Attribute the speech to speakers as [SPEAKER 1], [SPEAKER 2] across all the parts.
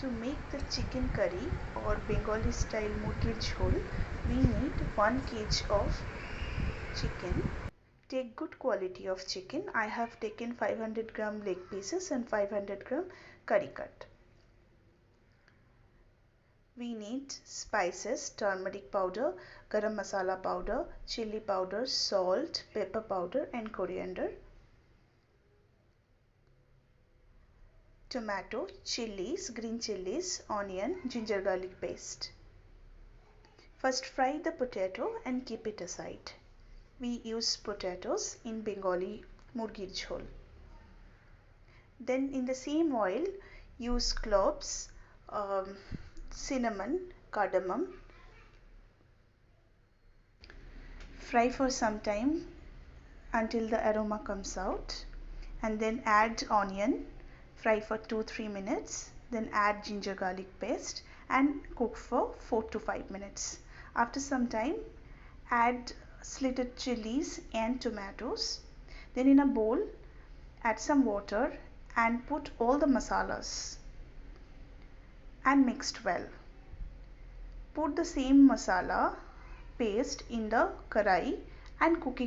[SPEAKER 1] To make the chicken curry or Bengali style MURGIR JHOL, we need 1 kg of chicken. Take good quality of chicken. I have taken 500 gram leg pieces and 500 gram curry cut. We need spices, turmeric powder, garam masala powder, chili powder, salt, pepper powder and coriander. Tomato, chilies, green chilies, onion, ginger garlic paste. First fry the potato and keep it aside. We use potatoes in Bengali MURGIR JHOL. Then in the same oil use cloves, cinnamon, cardamom. Fry for some time until the aroma comes out, and then add onion. Fry for 2-3 minutes, then add ginger garlic paste and cook for 4 to 5 minutes. After some time add slitted chilies and tomatoes. Then in a bowl add some water and put all the masalas and mixed well. Put the same masala paste in the karai and cook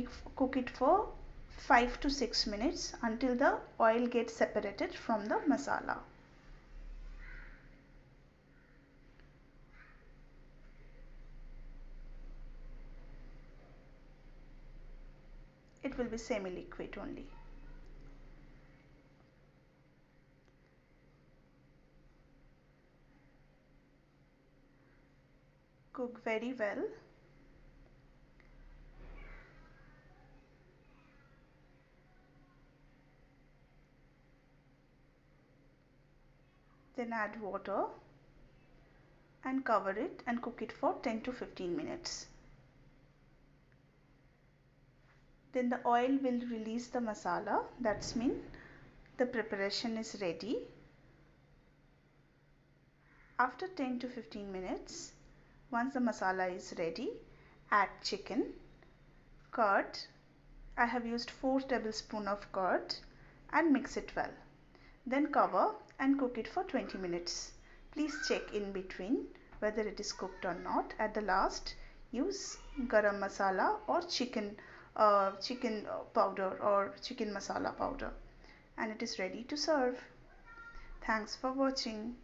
[SPEAKER 1] it for 5 to 6 minutes until the oil gets separated from the masala. It will be semi-liquid only. Cook very well. Then add water and cover it and cook it for 10 to 15 minutes. Then the oil will release the masala. That's mean the preparation is ready. After 10 to 15 minutes, once the masala is ready, add chicken, curd. I have used 4 tablespoons of curd and mix it well. Then cover and cook it for 20 minutes. Please check in between whether it is cooked or not. At the last, use garam masala or chicken powder or chicken masala powder, and it is ready to serve. Thanks for watching.